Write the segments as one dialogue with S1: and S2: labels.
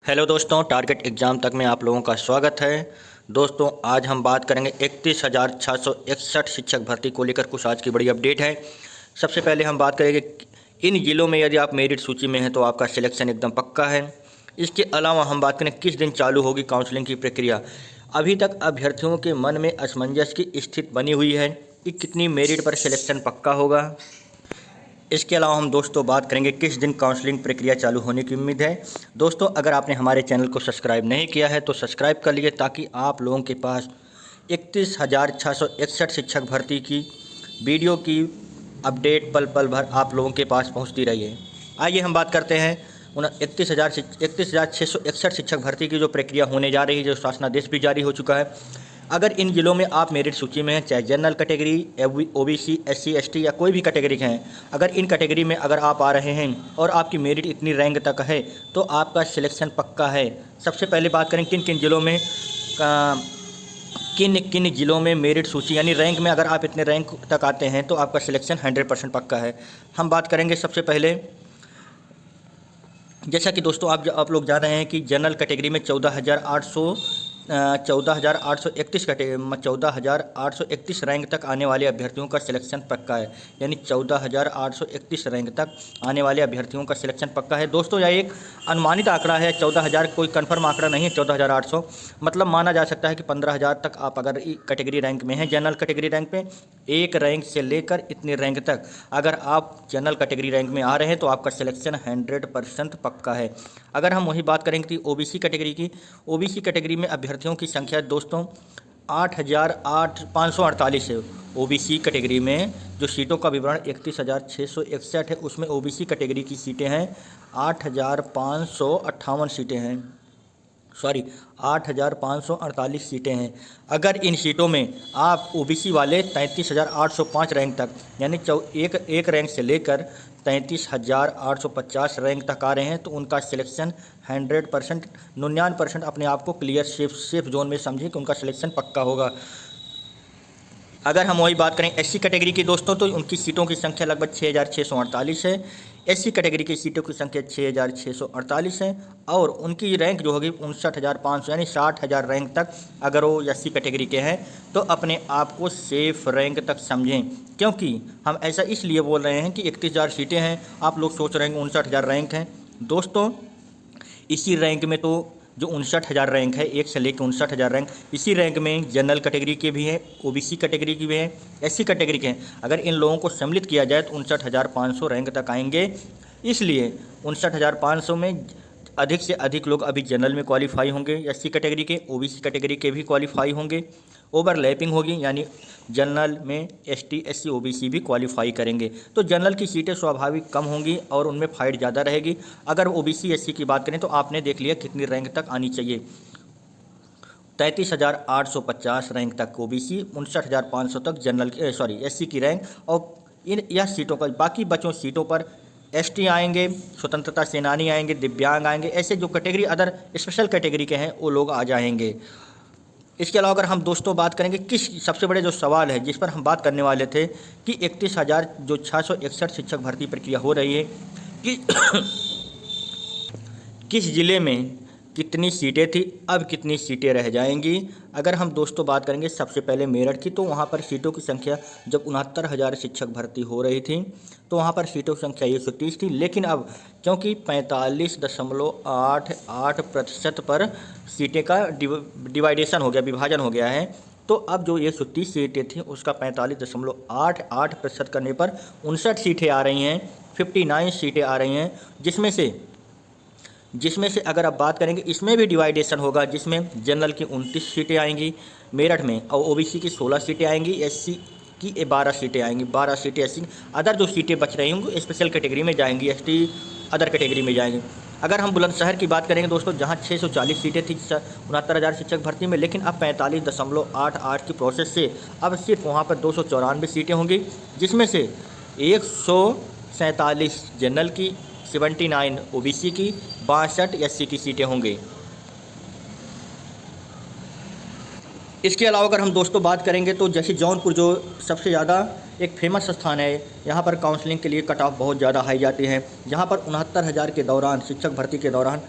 S1: Hello दोस्तों, target exam तक में आप लोगों का स्वागत है। दोस्तों, आज हम बात करेंगे 31,661 शिक्षक भर्ती को लेकर कुछ आज की बड़ी अपडेट है। सबसे पहले हम बात करेंगे इन जिलों में यदि आप मेरिट सूची में हैं तो आपका सिलेक्शन एकदम पक्का है। इसके अलावा हम बात करें किस दिन चालू होगी काउंसलिंग की प्रक्रिया। अभी तक अभ्यर्थियों के मन में असमंजस की स्थिति बनी हुई है कि कितनी मेरिट पर सिलेक्शन पक्का होगा। इसके अलावा हम दोस्तों बात करेंगे किस दिन काउंसलिंग प्रक्रिया चालू होने की उम्मीद है। दोस्तों, अगर आपने हमारे चैनल को सब्सक्राइब नहीं किया है तो सब्सक्राइब कर लीजिए ताकि आप लोगों के पास 31,661 शिक्षक भर्ती की वीडियो की अपडेट पल पल भर आप लोगों के पास पहुंचती रही है। आइए हम बात करते हैं 31,661 शिक्षक भर्ती की जो प्रक्रिया होने जा रही है, जो शासनादेश भी जारी हो चुका है। अगर इन जिलों में आप मेरिट सूची में हैं, चाहे general category, OBC, SC, ST या कोई भी कैटेगरी के हैं, अगर इन कैटेगरी में अगर आप आ रहे हैं और आपकी मेरिट इतनी रैंक तक है तो आपका सिलेक्शन पक्का है। सबसे पहले बात करें किन किन जिलों में किन किन जिलों में मेरिट सूची यानी रैंक में अगर आप इतने रैंक तक आते हैं तो आपका सिलेक्शन 100% पक्का है। हम बात करेंगे सबसे पहले, जैसा कि दोस्तों आप लोग जान रहे हैं कि जनरल कैटेगरी में 14,831 रैंक तक आने वाले अभ्यर्थियों का सिलेक्शन पक्का है। यानी 14,831 रैंक तक आने वाले अभ्यर्थियों का सिलेक्शन पक्का है। दोस्तों, यह एक अनुमानित आंकड़ा है। 14,000 कोई कंफर्म आंकड़ा नहीं है। 14,800 मतलब माना जा सकता है कि 15,000 तक आप अगर कैटेगरी रैंक में हैं, जनरल कैटेगरी रैंक में, एक रैंक से लेकर इतने रैंक तक अगर आप जनरल कैटेगरी रैंक में आ रहे हैं तो आपका सिलेक्शन 100% पक्का है। अगर हम वही बात करेंगे कि ओबीसी कैटेगरी में अभ्यर्थियों की संख्या दोस्तों 8,548 है। ओबीसी कैटेगरी में जो सीटों का विवरण 31,661 है, उसमें ओबीसी कैटेगरी की सीटें हैं 8,558 सीटें हैं, 8,548 सीटें हैं। अगर इन सीटों में आप ओबीसी वाले 33,805 रैंक तक यानी एक रैंक से लेकर 33,850 रैंक तक आ रहे हैं तो उनका सिलेक्शन 100% 99% अपने आप को क्लियर सेफ जोन में समझें कि उनका सिलेक्शन पक्का होगा। अगर हम वही बात करें एससी कैटेगरी की दोस्तों, तो उनकी सीटों की संख्या लगभग 6,648 है। एससी कैटेगरी की सीटों की संख्या 6,648 है और उनकी रैंक जो होगी 59,500 यानी 60,000 रैंक तक अगर वो एससी कैटेगरी के हैं तो अपने आप को सेफ रैंक तक समझें। क्योंकि हम ऐसा इसलिए बोल रहे हैं कि 31,000 सीटें हैं, आप लोग सोच रहे हैं 59,000 रैंक हैं। दोस्तों, इसी रैंक में तो जो 59,000 रैंक है, 1 से लेकर 59,000 रैंक, इसी रैंक में जनरल कैटेगरी के भी हैं, ओबीसी कैटेगरी के भी हैं, एससी कैटेगरी के हैं। अगर इन लोगों को सम्मिलित किया जाए तो 59,500 रैंक तक आएंगे। इसलिए 59,500 में अधिक से अधिक लोग अभी जनरल में क्वालिफाई होंगे, एससी कैटेगरी के, ओबीसी कैटेगरी के भी क्वालिफाई होंगे। ओवरलैपिंग होगी यानी जनरल में एसटी, एससी, ओबीसी भी क्वालिफाई करेंगे तो जनरल की सीटें स्वाभाविक कम होंगी और उनमें फाइट ज़्यादा रहेगी। अगर ओबीसी, एससी की बात करें तो आपने देख लिया कितनी रैंक तक आनी चाहिए, 33,850 रैंक तक ओबीसी, 59,500 तक जनरल एससी की रैंक। और यह सीटों पर बाकी बचों सीटों पर एसटी आएंगे, स्वतंत्रता सेनानी आएंगे, दिव्यांग आएंगे, ऐसे जो कैटेगरी अदर स्पेशल कैटेगरी के हैं वो लोग आ जाएंगे। इसके अलावा अगर हम दोस्तों बात करेंगे किस सबसे बड़े जो सवाल है जिस पर हम बात करने वाले थे कि 31,661 शिक्षक भर्ती प्रक्रिया हो रही है कि किस ज़िले में कितनी सीटें थी, अब कितनी सीटें रह जाएंगी। अगर हम दोस्तों बात करेंगे सबसे पहले मेरठ की, तो वहाँ पर सीटों की संख्या जब 69,000 शिक्षक भर्ती हो रही थी तो वहाँ पर सीटों की संख्या 130 थी। लेकिन अब क्योंकि 45.88% पर सीटें का डिवाइडेशन हो गया, विभाजन हो गया है, तो अब जो 130 सीटें थी उसका 45.88% करने पर 59 सीटें आ रही हैं, 59 सीटें आ रही हैं। जिसमें से अगर आप बात करेंगे इसमें भी डिवाइडेशन होगा, जिसमें जनरल की 29 सीटें आएंगी मेरठ में और ओबीसी की 16 सीटें आएंगी, एससी की 12 सीटें आएंगी, 12 सीटें एससी। अदर जो सीटें बच रही होंगी स्पेशल कैटेगरी में जाएंगी, एसटी अदर कैटेगरी में जाएंगे। अगर हम बुलंदशहर की बात करेंगे दोस्तों, जहां 640 सीटें थी 69,000 शिक्षक भर्ती में, लेकिन अब 45.88 की प्रोसेस से अब सिर्फ वहाँ पर 294 सीटें होंगी, जिसमें से 147 जनरल की, 79 ओबीसी की, 62 एससी की सीटें होंगी। इसके अलावा अगर हम दोस्तों बात करेंगे तो जैसे जौनपुर जो सबसे ज़्यादा एक फेमस स्थान है, यहाँ पर काउंसलिंग के लिए कट ऑफ बहुत ज़्यादा हाई जाती है, जहाँ पर 69,000 के दौरान शिक्षक भर्ती के दौरान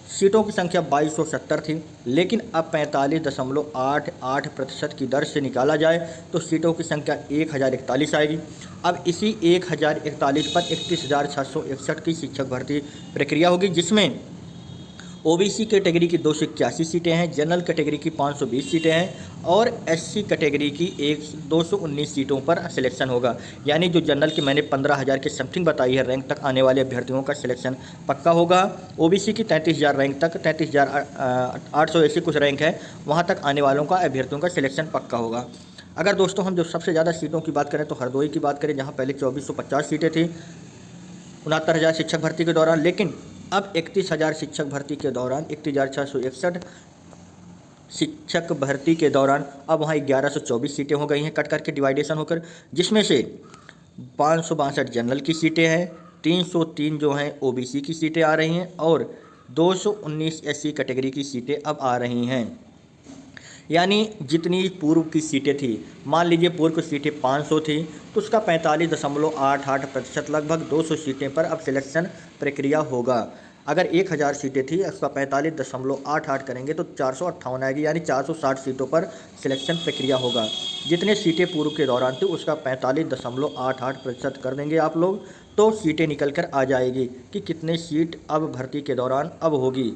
S1: सीटों की संख्या 2270 थी, लेकिन अब 45.88% की दर से निकाला जाए तो सीटों की संख्या 1041 आएगी। अब इसी 1041 पर 31,661 की शिक्षक भर्ती प्रक्रिया होगी, जिसमें ओबीसी कैटेगरी की 281 सीटें हैं, जनरल कैटेगरी की 520 सीटें हैं और एससी कैटेगरी की 219 सीटों पर सिलेक्शन होगा। यानी जो जनरल की मैंने 15,000 के समथिंग बताई है रैंक तक आने वाले अभ्यर्थियों का सिलेक्शन पक्का होगा। ओबीसी की 33,000 रैंक तक, 33,800 ऐसी कुछ रैंक है, वहाँ तक आने वालों का अभ्यर्थियों का सिलेक्शन पक्का होगा। अगर दोस्तों हम जो सबसे ज़्यादा सीटों की बात करें तो हरदोई की बात करें, जहाँ पहले 2450 सीटें थी 69,000 शिक्षक भर्ती के दौरान, लेकिन अब 31,000 शिक्षक भर्ती के दौरान 31,661 शिक्षक भर्ती के दौरान अब वहाँ 1124 सीटें हो गई हैं कट करके डिवाइडेशन होकर, जिसमें से 562 जनरल की सीटें हैं, 303 जो हैं ओबीसी की सीटें आ रही हैं और 219 एससी कैटेगरी की सीटें अब आ रही हैं। यानी जितनी पूर्व की सीटें थी, मान लीजिए पूर्व की सीटें 500 थी तो उसका 45.88% लगभग 200 सीटें पर अब सिलेक्शन प्रक्रिया होगा। अगर 1000 सीटें थी, उसका 45.88 करेंगे तो 458 आएगी, यानी 460 सीटों पर सिलेक्शन प्रक्रिया होगा। जितने सीटें पूर्व के दौरान थी उसका 45.88% कर देंगे आप लोग, तो सीटें निकल कर आ जाएगी कि कितने सीट अब भर्ती के दौरान अब होगी।